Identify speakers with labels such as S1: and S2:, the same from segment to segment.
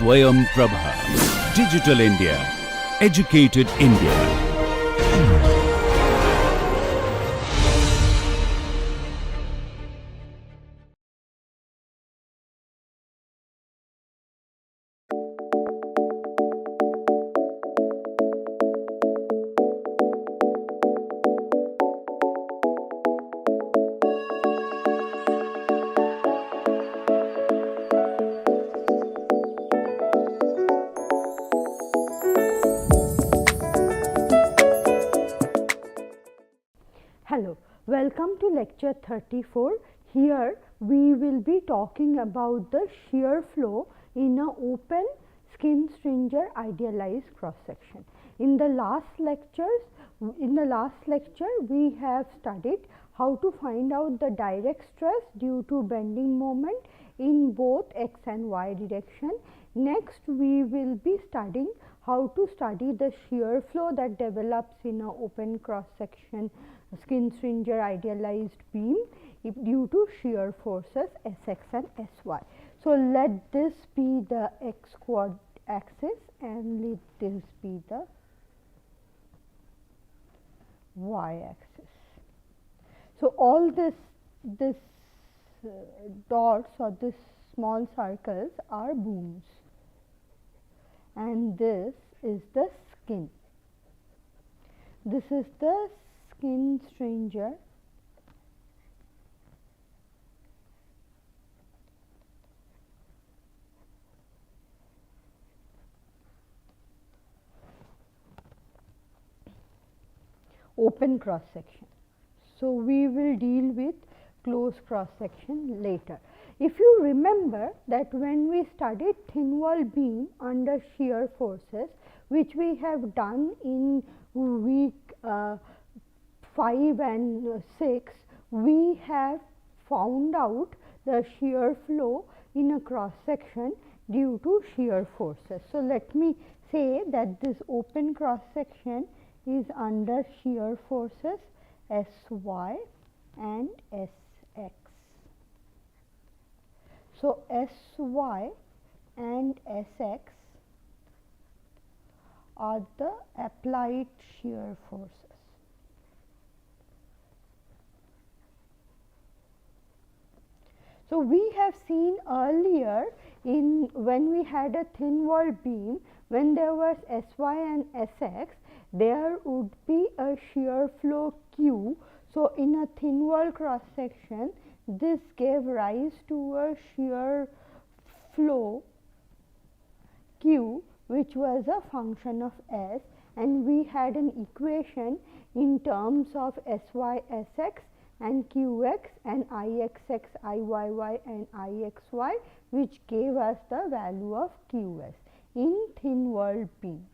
S1: Swayam Prabha. Digital India. Educated India.
S2: Hello, welcome to lecture 34. Here we will be talking about the shear flow in an open skin stringer idealized cross section. In the last lecture we have studied how to find out the direct stress due to bending moment in both x and y direction. Next we will be studying how to study the shear flow that develops in an open cross section skin stringer idealized beam due to shear forces Sx and Sy. So, let this be the x quad axis and let this be the y axis. So, all this dots or this small circles are booms, and this is the skin. This is the skin stringer open cross section. So, we will deal with closed cross section later. If you remember that when we studied thin wall beam under shear forces, which we have done in week 5 and 6, we have found out the shear flow in a cross section due to shear forces. So, let me say that this open cross section is under shear forces Sy and Sx. So, Sy and Sx are the applied shear forces. So, we have seen earlier in when we had a thin wall beam, when there was Sy and Sx, there would be a shear flow Q. So, in a thin wall cross section, this gave rise to a shear flow Q, which was a function of S, and we had an equation in terms of Sy Sx and Qx and Ixx, Iyy and Ixy, which gave us the value of Qs in thin wall beam.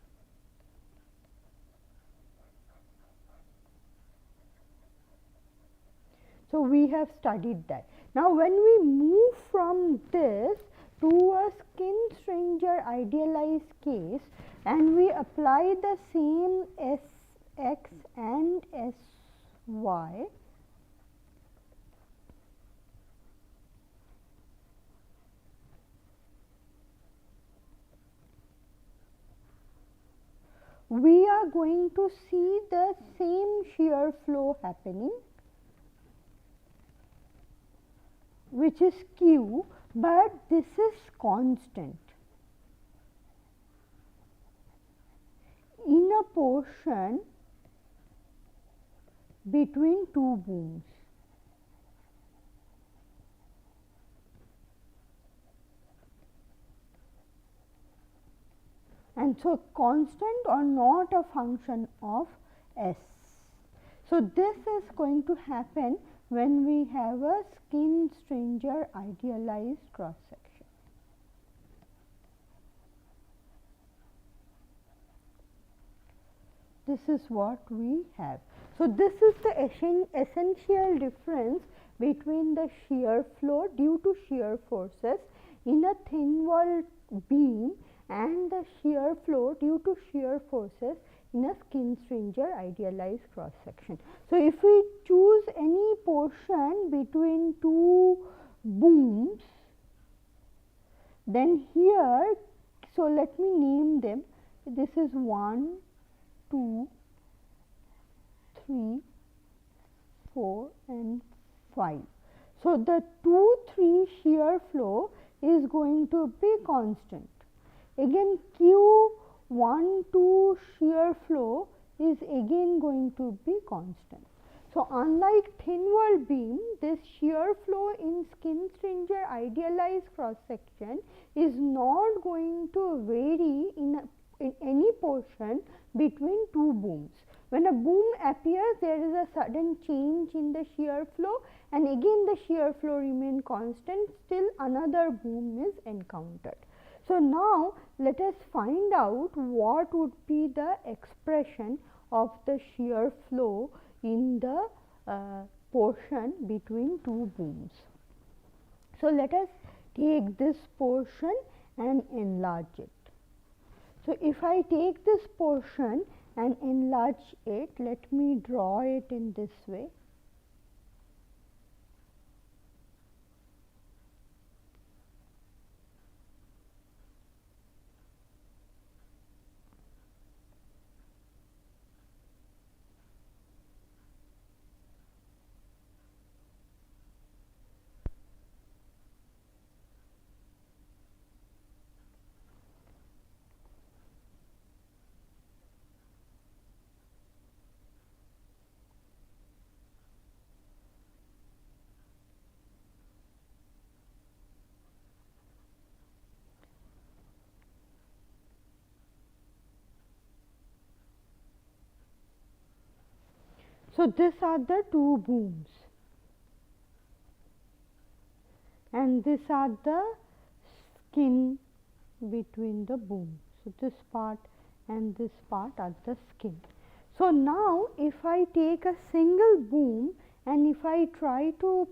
S2: So, we have studied that. Now, when we move from this to a skin stringer idealized case and we apply the same Sx and Sy, we are going to see the same shear flow happening, which is Q, but this is constant in a portion between two booms. And so, constant or not a function of S. So, this is going to happen when we have a skin stringer idealized cross section. This is what we have. So, this is the essential difference between the shear flow due to shear forces in a thin wall beam and the shear flow due to shear forces in a skin stringer idealized cross section. So, if we choose any portion between two booms, then here So let me name them. This is 1, 2, 3, 4 and 5. So the 2, 3 shear flow is going to be constant. Again Q1, 2 shear flow is again going to be constant. So unlike thin wall beam, this shear flow in skin stringer idealized cross section is not going to vary in any portion between two booms. When a boom appears, there is a sudden change in the shear flow, and again the shear flow remains constant, still another boom is encountered. So now let us find out what would be the expression of the shear flow in the portion between two booms. So let us take this portion and enlarge it. So if I take this portion and enlarge it, let me draw it in this way. So these are the two booms, and these are the skin between the boom. So this part and this part are the skin. So now if I take a single boom and if I try to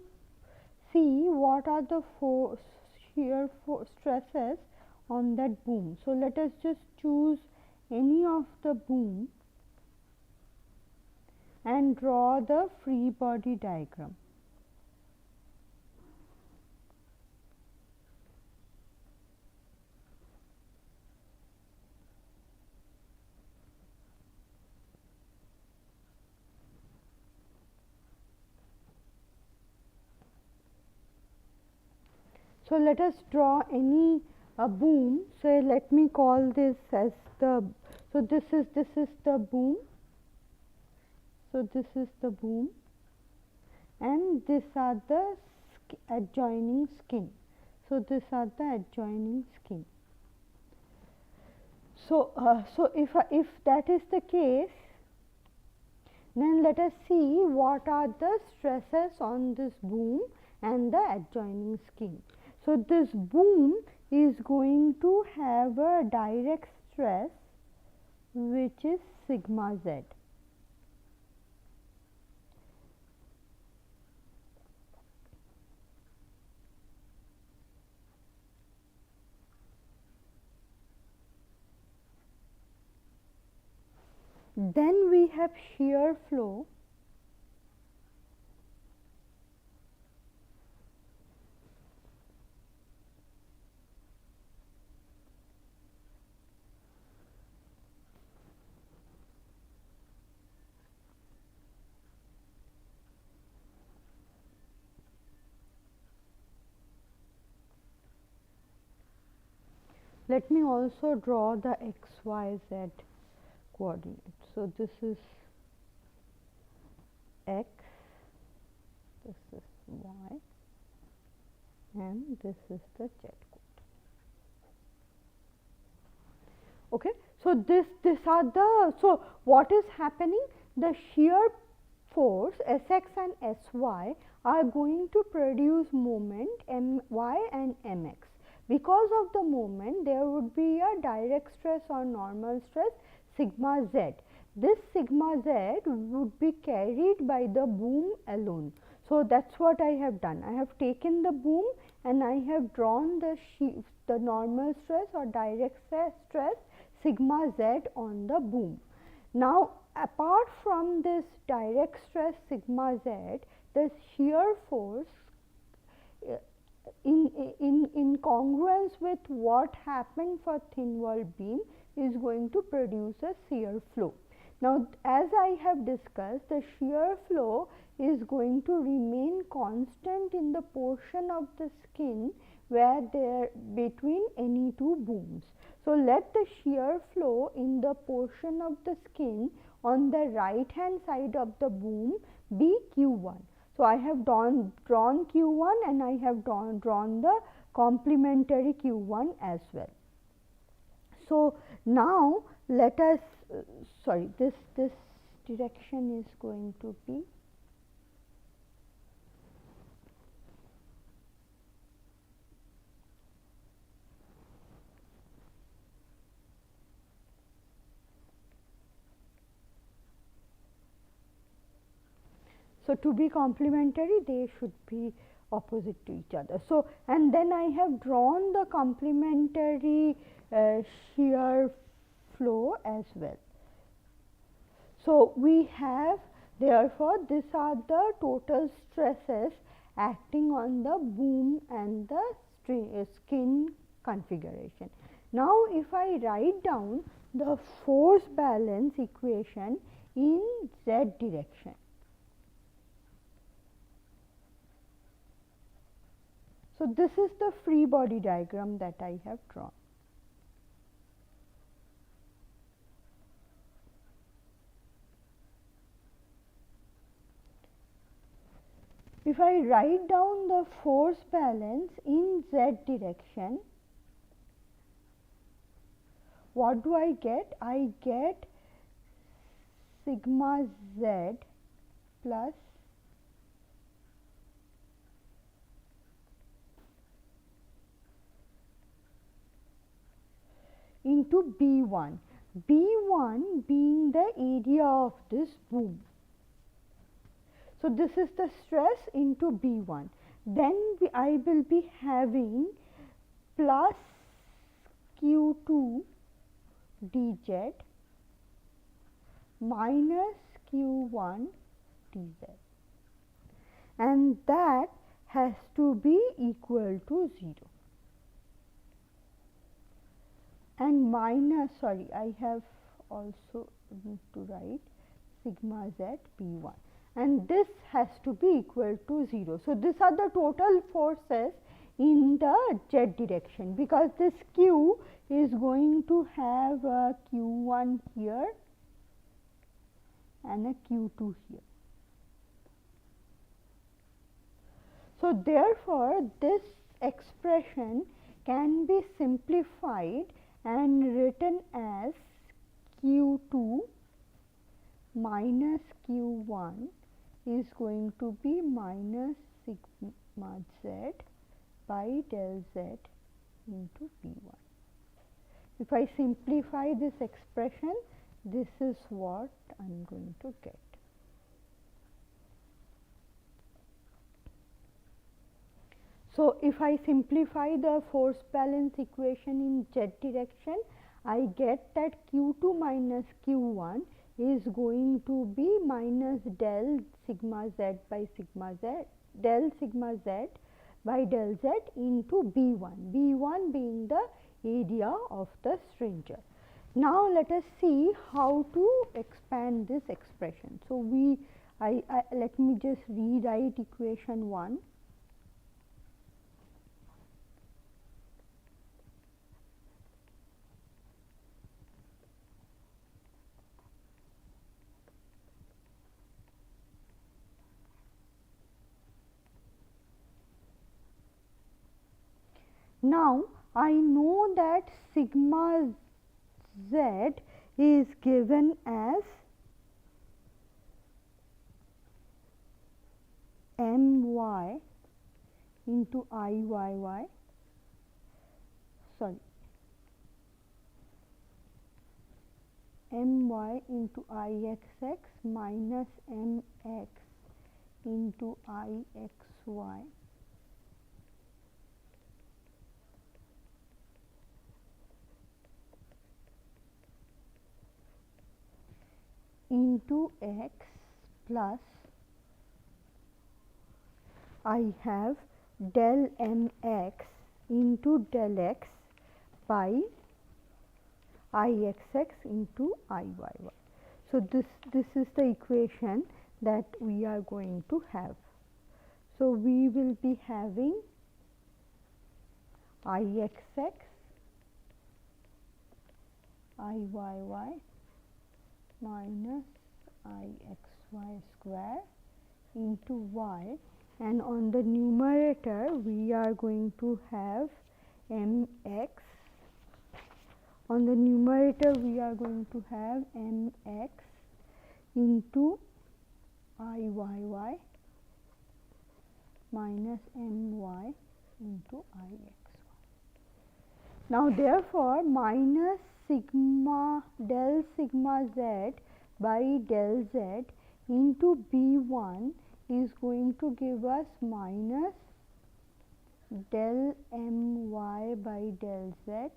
S2: see what are the shear stresses on that boom. So let us just choose any of the boom and draw the free body diagram. So let us draw any boom. So let me call this as the, so this is the boom. So this is the boom, and these are the adjoining skin. So these are the adjoining skin. So if that is the case, then let us see what are the stresses on this boom and the adjoining skin. So this boom is going to have a direct stress which is sigma z. Then we have shear flow. Let me also draw the x, y, z coordinates. So this is x, this is y, and this is the z coordinate. Okay. So these are the, so what is happening? The shear force Sx and Sy are going to produce moment My and Mx. Because of the moment, there would be a direct stress or normal stress sigma z. This sigma z would be carried by the boom alone. So that's what I have done. I have taken the boom and I have drawn the normal stress or direct stress sigma z on the boom. Now apart from this direct stress sigma z, the shear force in congruence with what happened for thin wall beam is going to produce a shear flow. Now, as I have discussed, the shear flow is going to remain constant in the portion of the skin where there between any two booms. So, let the shear flow in the portion of the skin on the right hand side of the boom be Q1. So, I have drawn Q1 and I have drawn the complementary Q1 as well. So, now let us this direction is going to be so to be complementary they should be opposite to each other. So, and then I have drawn the complementary shear flow as well. So, we have therefore, these are the total stresses acting on the boom and the skin configuration. Now, if I write down the force balance equation in z direction. So, this is the free body diagram that I have drawn. If I write down the force balance in z direction, what do I get? I get sigma z plus into B1, B1 being the area of this boom. So, this is the stress into B1. Then I will be having plus Q2 dz minus Q1 dz, and that has to be equal to 0. And minus, sorry, I have also need to write sigma z B1. And this has to be equal to 0. So, these are the total forces in the z direction, because this Q is going to have a Q1 here and a Q2 here. So, therefore, this expression can be simplified and written as Q2 minus Q1 is going to be minus sigma z by del z into B1. If I simplify this expression, this is what I am going to get. So, if I simplify the force balance equation in z direction, I get that Q2 minus Q1 is going to be minus del sigma z by sigma z, del sigma z by del z into B1, B1 being the area of the stringer. Now, let us see how to expand this expression. So, let me just rewrite equation 1. Now, I know that sigma z is given as my into Iyy, sorry, my into Ixx minus mx into Ixy into x plus I have del mx into del x by Ixx into Iyy. So, this is the equation that we are going to have. So, we will be having Ixx Iyy minus Ixy square into y, and on the numerator we are going to have mx. On the numerator we are going to have mx into Iyy minus my into Ixy. Now, therefore, minus sigma del sigma z by del z into B1 is going to give us minus del my by del z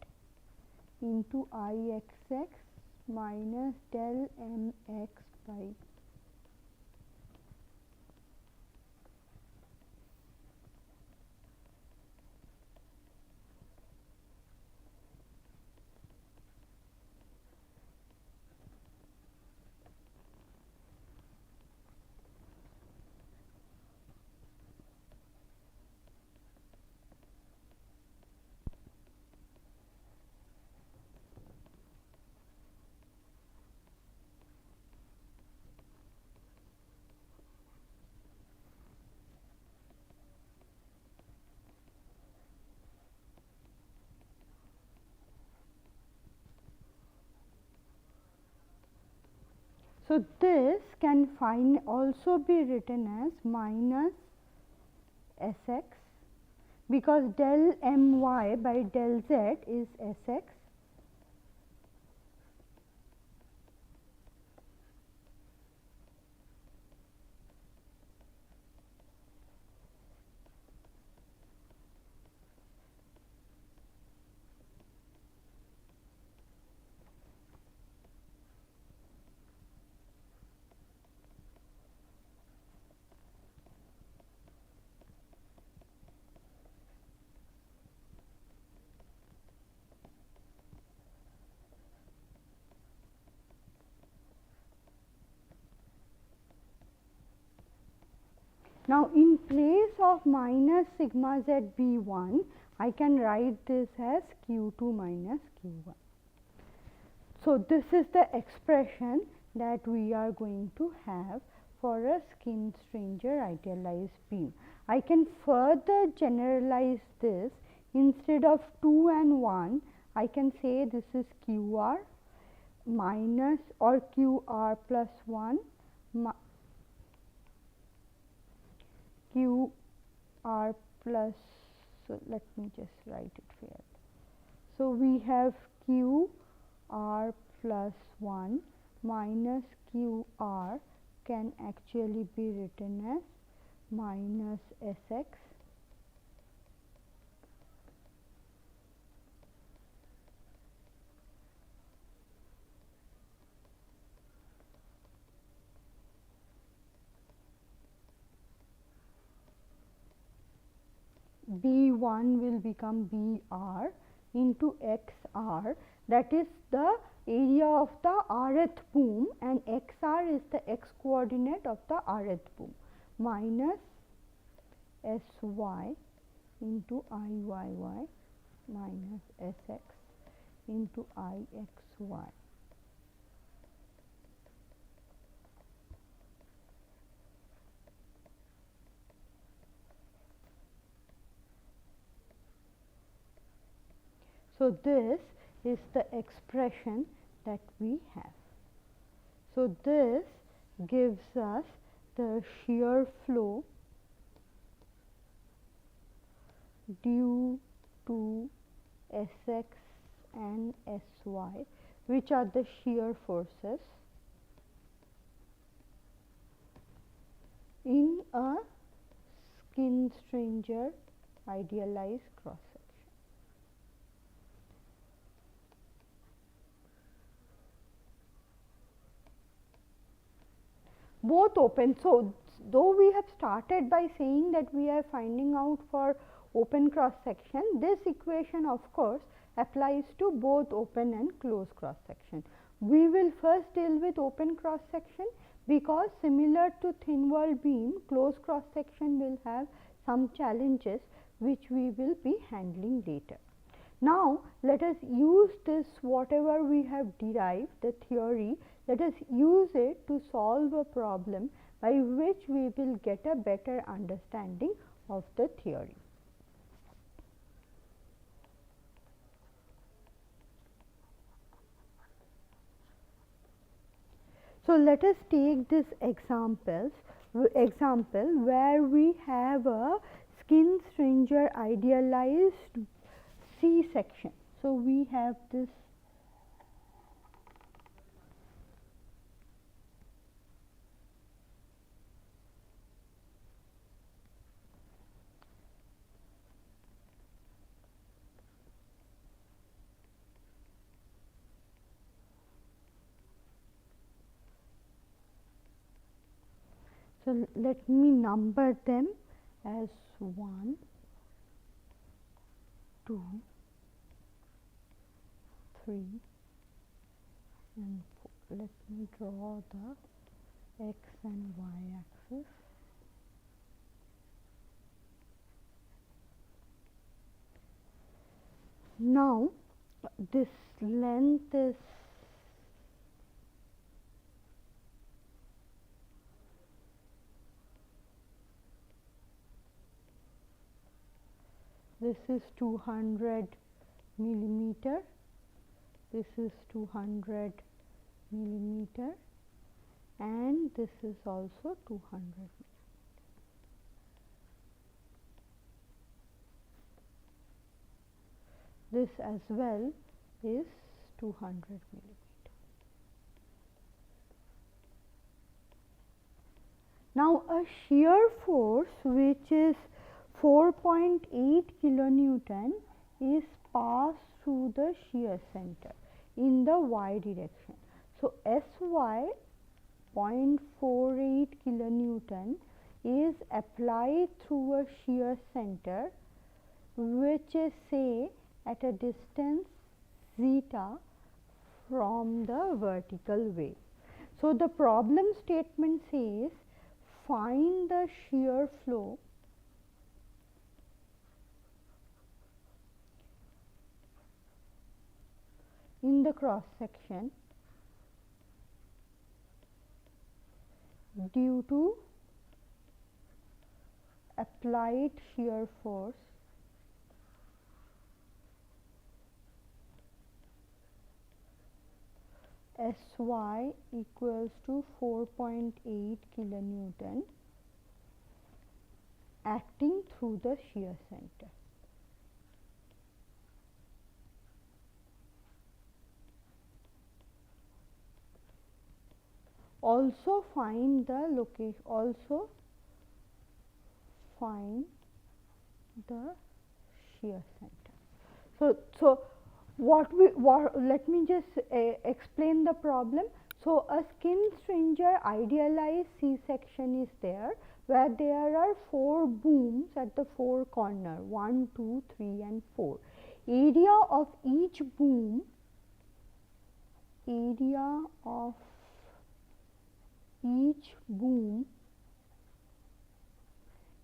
S2: into Ixx minus del mx by . So, this can also be written as minus Sx, because del my by del z is Sx, Now, in place of minus sigma z B1, I can write this as Q2 minus Q1. So, this is the expression that we are going to have for a skin stranger idealized beam. I can further generalize this. Instead of 2 and 1, I can say this is QR minus or QR plus 1 QR plus, so let me just write it here. So, we have QR plus 1 minus QR can actually be written as minus Sx B1 will become BR into XR, that is the area of the rth boom, and XR is the x coordinate of the rth boom, minus SY into Iyy minus Sx into Ixy. So, this is the expression that we have. So, this gives us the shear flow due to Sx and Sy, which are the shear forces in a skin stranger idealized cross section. Both open. So, though we have started by saying that we are finding out for open cross section. This equation of course applies to both open and closed cross section. We will first deal with open cross section because similar to thin wall beam, closed cross section will have some challenges which we will be handling later. Now, let us use this whatever we have derived the theory, let us use it to solve a problem by which we will get a better understanding of the theory. So, let us take this example where we have a skin stringer idealized C section. So, we have this so let me number them as 1, 2, 3 and 4. Let me draw the x and y axis. Now, this length is this is 200 millimeter, this is 200 millimeter and this is also 200 millimeter. This as well is 200 millimeter. Now, a shear force which is 4.8 kilonewton is passed through the shear center in the y direction. So, Sy 0.48 kilonewton is applied through a shear center which is say at a distance zeta from the vertical wave. So, the problem statement says find the shear flow in the cross section due to applied shear force Sy equals to 4.8 kilonewton acting through the shear center. Also find the location, also find the shear center. So let me just explain the problem. So, a skin stringer idealized C section is there where there are 4 booms at the 4 corner 1, 2, 3 and 4. Area of each boom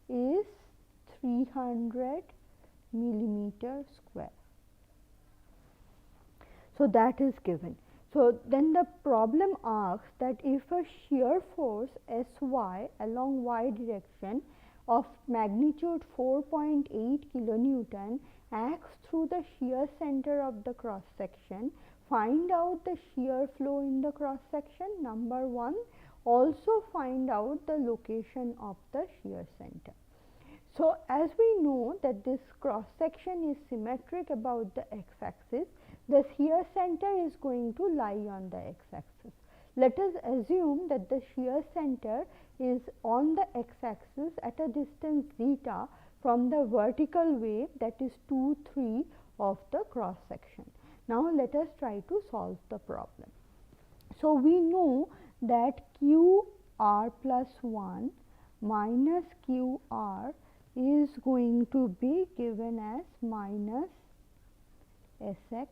S2: is 300 millimeter square. So, that is given. So, then the problem asks that if a shear force Sy along y direction of magnitude 4.8 kilonewton acts through the shear center of the cross section, find out the shear flow in the cross section, number 1. Also find out the location of the shear center. So, as we know that this cross section is symmetric about the x axis, the shear center is going to lie on the x axis. Let us assume that the shear center is on the x axis at a distance zeta from the vertical wave, that is 2, 3 of the cross section. Now, let us try to solve the problem. So, we know that QR plus 1 minus QR is going to be given as minus Sx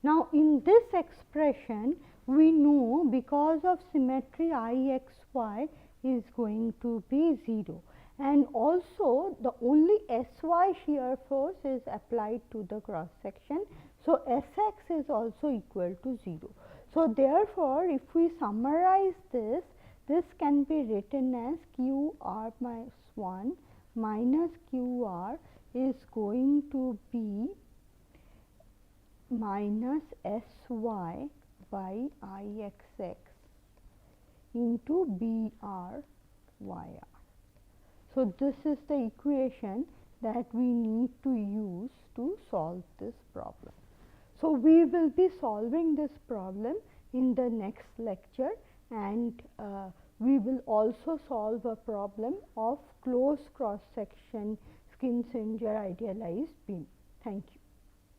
S2: Now, in this expression, we know because of symmetry I x y is going to be 0, and also the only S y shear force is applied to the cross section. So, S x is also equal to 0. So, therefore, if we summarize this, this can be written as q r minus 1 minus q r is going to be minus S y by I x x into B r y r. So, this is the equation that we need to use to solve this problem. So, we will be solving this problem in the next lecture, and we will also solve a problem of closed cross section skin Singer idealized beam. Thank you.